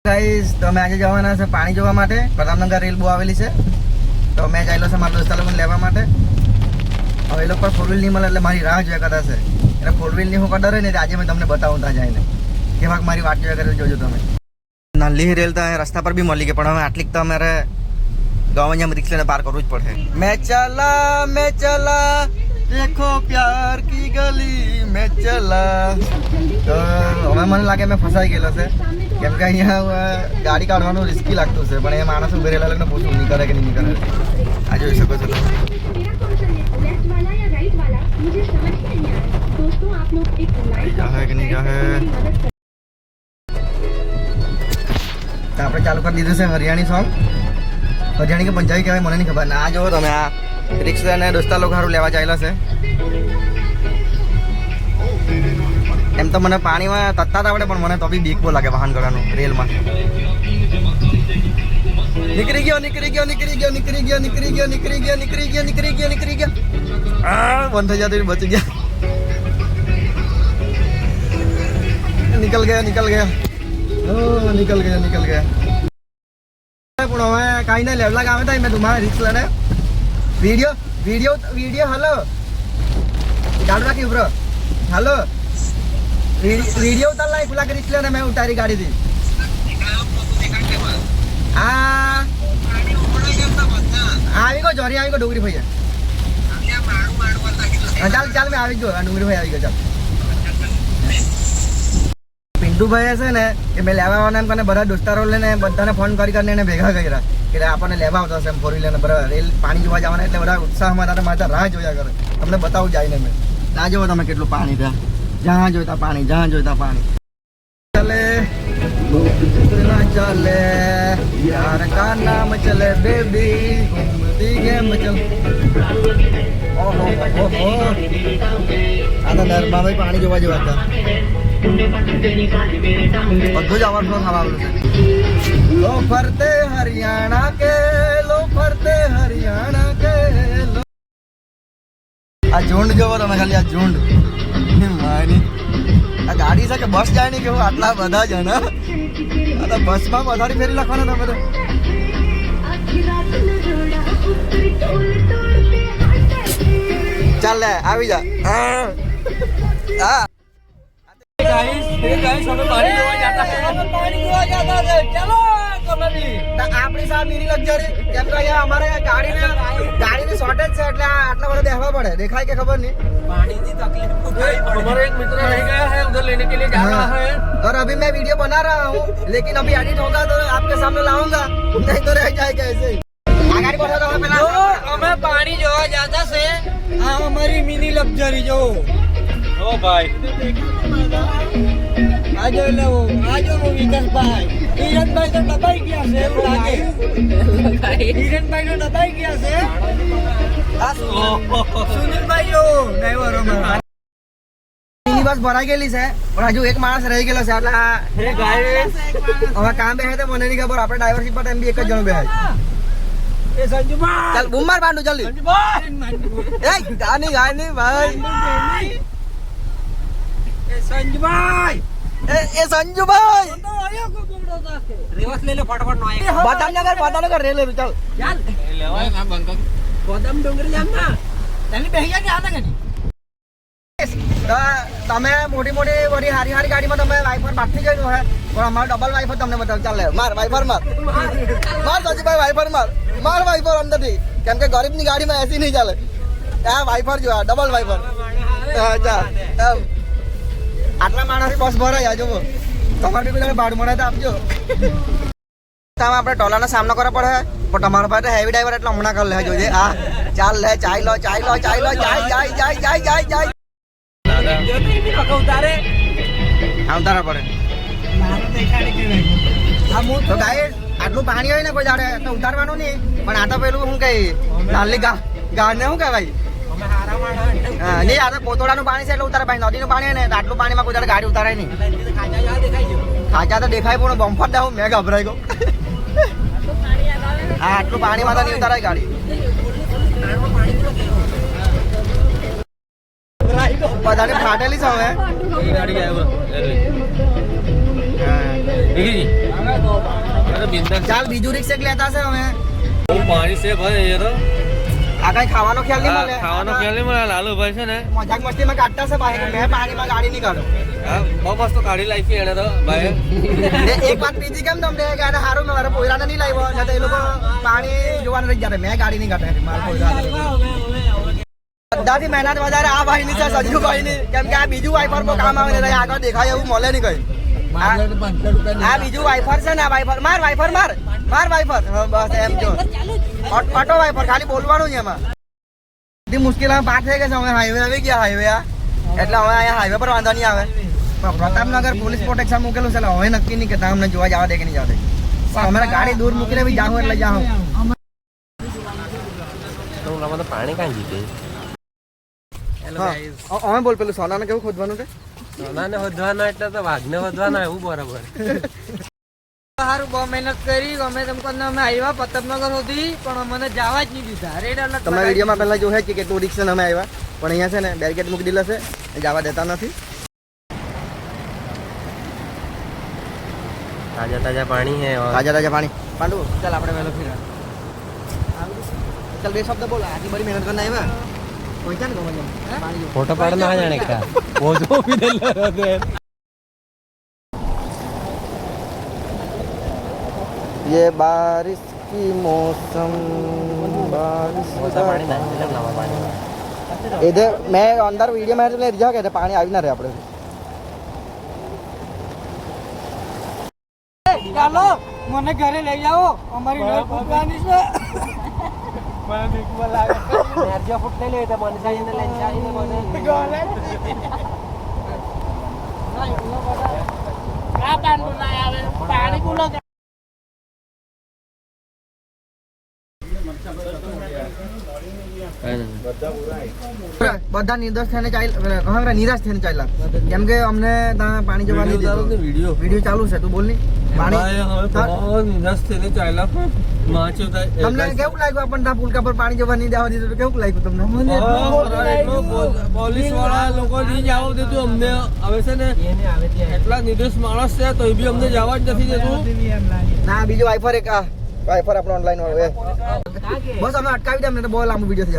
Guys તો અમે આજે જવાના છે પાણી જોવા માટે. પ્રતાપનગર રેલ બહુ આવેલી છે તો મેં જઈલો છે મારા દોસ્તા લોકોને લેવા માટે. હવે એ લોકો પર 4 વ્હીલ નહીં મળે એટલે મારી રાહ જોયા કરતા છે. એટલે 4 વ્હીલની હું કદર ને આજે મેં તમને બતાવું ત્યાં જઈને કેવાક મારી વાટ જોયા કરે જોજો તમે. નાલી રેલ તો રસ્તા પર બી મળી ગઈ પણ હવે આટલીક તો અમારે ગાંવ રિક્ષા લઈને પાર કરવું જ પડશે. મેં ચલા દેખો પ્યાર કી ગલી મેં ચલા. તો હવે મને લાગે મેં ફસાઈ ગયેલો છે કેમ કે અહીંયા ગાડી કાઢવાનું રિસ્કી લાગતું છે પણ એ માણસ ઉભે રહેલા લગ્ન પૂછવું નહીં કરે કે નહીં કરે. આ જોઈ શકો છો તમે. તો આપણે ચાલુ કરી દીધું છે હરિયાણી સોંગ. હરિયાણી કે પંજાબી કહેવાય મને નહીં ખબર. ના આ જોવો તમે, આ રિક્ષા અને દોસ્તા લોકો સારું લેવા ચાલ્યા છે. એમ તો મને પાણીમાં તરતા આવડે પણ મને તો બી બીક બહુ લાગે વાહન કરવાનું રેલમાં. નીકળી ગયો બંધ થઈ જતું બચી ગયા. निकल गया પણ હવે કાંઈ નહીં લેવલા ગામે થાય મેં તમારા રિક્ષ લઈને વિડીયો હલો ચાલુ રાખી બ્રો. હલો वीडियो उतार ला खुला कर इसलिए मैं उतारी गाड़ी थी. આવી ગયો જોરી આવી ગયો ડુંગરી ભાઈ. ચાલ મેં આવી ગયો ડુંગરી ભાઈ આવી ગયો. ચાલ પિન્ટુભાઈ છે ને કે મેં લેવા આવવાના એમ કરીને બધા દોસ્તારો લઈને બધાને ફોન કરીને એને ભેગા કર્યા કે આપણને લેવા આવતા હશે એમ 4 વ્હીલર બરાબર રેલ પાણી જોવા જવાના એટલે બધા ઉત્સાહમાં મારા રાહ જોયા કરે. તમને બતાવું જાય ને મેં ના જોવો તમે કેટલું પાણી ત્યાં जहाँ जोता पानी चले चले यार का नाम चले बेबी घूमती गेम चल. ओहो आता नरमा भाई पानी जोवा जोवा था બધું જ આવડતું ખાવાનું છે. લો ફરતે હરિયાણા કે આ ઝુંડ જોવો તમે ખાલી આ ઝુંડ. આ ગાડી છે કે બસ જાય નહીં કેવું આટલા બધા જ ને. આ તો બસમાં પથારી ફેરી લખવાના તમે તો. ચાલ લે આવી જા. આપણી સામે મિની લક્ઝરી કેમ કે અહીંયા અમારે ગાડીની શોર્ટેજ છે એટલે આટલા બધા બેસવા પડે. દેખાય કે ખબર નહીં. पानी की तकलीफ हमारा एक मित्र रह गया है उधर लेने के लिए जा रहा है और अभी मैं वीडियो बना रहा हूँ लेकिन अभी एडिट होगा तो आपके सामने लाऊंगा नहीं तो रह जाएगा ऐसे. गाड़ी बढ़ा रहा है जो हमें पानी जो ज्यादा से हमारी मिनी लग्जरी जो ओ भाई आजो वो विकास भाई હિરન ભાઈ તો દબાઈ ગયા છે એવું લાગે. હિરન ભાઈ તો દબાઈ ગયા છે. સુનિલ ભાઈ ઓ ડ્રાઈવર અમારા મિની બસ ભરાઈ ગયેલી છે પણ હજુ એક માણસ રહી ગયેલો છે એટલે હવે કામ બે તો મને નહીં ખબર. આપણે ડ્રાઈવર સીટ પર એમ બી એક જ જણો બે. એ સંજુભાઈ ચાલ બૂમ માર બાંડુ જલ્દી. સંજુભાઈ એ ગાની ભાઈ એ સંજુભાઈ એ સંજુભાઈ रिवर्स ले लो फटाफट नो बादामनगर रेल ले चल चल लेवा ना बंका कोदम डोंगरी जाना तने बेहिया के आना गनी તમે મોટી વડી હારી ગાડીમાં તમે વાઈફર બાકી જઈનો હે પણ અમાર ડબલ વાઈફર તમને બતાવ. ચાલ લે માર વાઈફર માર સજીભાઈ વાઈફર માર વાઈફર અંદર થી કેમ કે ગરીબની ગાડીમાં એસી નહીં ચાલે. આ વાઈફર જો આ ડબલ વાઈફર. ચાલ આટલા માણસની બસ ભરાય આ જોવો. તમારે બી ભાડું મળે તો આપજો. આપણે ટોલાનો સામનો કરવો પડે પણ તમારા પાસે હેવી ડ્રાઈવર એટલે હમણાં કરી લે જોજે. આ ચાલ લે ચાઈ લો જાય ઉતારા પડે. તો ગાઈસ આટલું પાણી હોય ને કોઈ જાડે તો ઉતારવાનું નહીં પણ આ તો પેલું શું કઈ નાલી ગાને શું કહેવાય નહીં આ તો કોતોડાનું પાણી છે એટલે ઉતારે ભાઈ. નદીનું પાણી ને આટલું પાણીમાં કોઈ ગાડી ઉતારાય નહીં. ખાચા તો દેખાય પણ બમ્ફર દઉં મેં ગભરાઈ ગયો. હા આટલું પાણીમાં તો નહીં ઉતારાય ગાડી. બધાને ફાટેલી છે હવે. ચાલ બીજું રિક્ષા એક લેતા છે હવે પાણી છે ભાઈ યાર આ કઈ ખાવાનો ખ્યાલ નહીં મળે ખાવાનો ખ્યાલ નહીં મળે લાલુભાઈ છે ને મજાક મસ્તીમાં કાઢતા છે ભાઈ મેં પાણીમાં ગાડી નહીં કાઢું હા બહુ મસ્ત કાઢી લાવી એને તો ભાઈ એક વાત પીધી કેમ તમને કે આને હારું મેં મારા પોયરાને નહીં લાવ્યો ને તો એ લોકો પાણી જોવાનું રહી જાય મેં ગાડી નહીં કાઢે મારા પોયરાને બધાથી મહેનત વધારે આ ભાઈની છે સંજુભાઈની કેમ કે આ બીજું વાઇફર પર કામ આવે ને આગળ દેખાય એવું મળે નહીં કઈ આ બીજું વાઇફર છે ને આ વાઇફર માર વાઇફર માર વાઇફર બસ એમ જો ઓટો વાઇફર ખાલી બોલવાનું છે એમાં બધી મુશ્કેલ પાર થઈ ગઈ છે હવે હાઈવે આવી ગયા હાઈવે એટલે હવે અહીંયા હાઈવે પર વાંધો નહીં આવે પ્રતાપનગર પોલીસ પ્રોટેક્શન મૂકેલું છે હવે નક્કી નહીં કે તમને જોવા જવા દે કે નહીં જવા દે અમારે ગાડી દૂર મૂકીને બી જાઉં એટલે જાઉં પાણી કાંઈ જીતે અમે બોલ પેલું સોનાને કેવું ખોદવાનું છે સોનાને વધવાનો એટલે તો વાઘને વધવાનો એવું બરાબર સારું બહુ મહેનત કરી અમે તમને અમે આવ્યા પ્રતાપનગર સુધી પણ મને જવા જ નહીં દીધા રેડ એલર્ટ તમે વિડીયોમાં પહેલા જોયા કે કેટલું રિક્ષા અમે આવ્યા પણ અહીંયા છે ને બેરિકેડ મૂકી દીધા છે એ જવા દેતા નથી તાજા તાજા પાણી હે તાજા પાણી પાંડુ ચાલ આપણે વહેલો ફીરા ચાલ બે શબ્દ બોલ આટલી બધી મહેનત કરીને આવ્યા પહોંચ્યા ને ગમે પાણી ફોટો પાડना आ जाने का वो जो भी दिल रहते हैं ये बारिश की मौसम बारिश पानी ना नवा पानी इधर मैं अंदर वीडियो में ले जा के पानी આવી ના રહે આપણે ચાલો મને ઘરે લઈ જાઓ અમારી નળ ફૂટવાની છે મને બીકમાં લાગે એરજા ફૂટ લઈ લે તો મને સાઈને લઈને જાઈને મને ગોલે આ પાણી ના આવે પાણી કુલો બધા નિર્દોષ થઈને ચાલ્યા નિરાશ થઈને ચાલ્યા કેમ કે અમને ત્યાં પાણી જવા નહીં દીધું વિડીયો ચાલુ છે તું બોલ ની પાણી નિરાશ થઈને ચાલ્યા તમને કેવું લાગ્યું આપણને ત્યાં પુલકા પર પાણી જવા નહીં દેવા દીધું કેવું લાગ્યું તમને પોલીસ વાળા લોકો નહીં જવા દેતું અમને હવે છે ને એટલા નિર્દોષ માણસ છે તો બી અમને જવા જ નથી દેતું ના બીજું વાઇફર એક વાઇફર આપણો ઓનલાઈન વાળો બસ અમે અટકાવી દે અમને બહુ લાંબુ વિડીયો થઈ જાય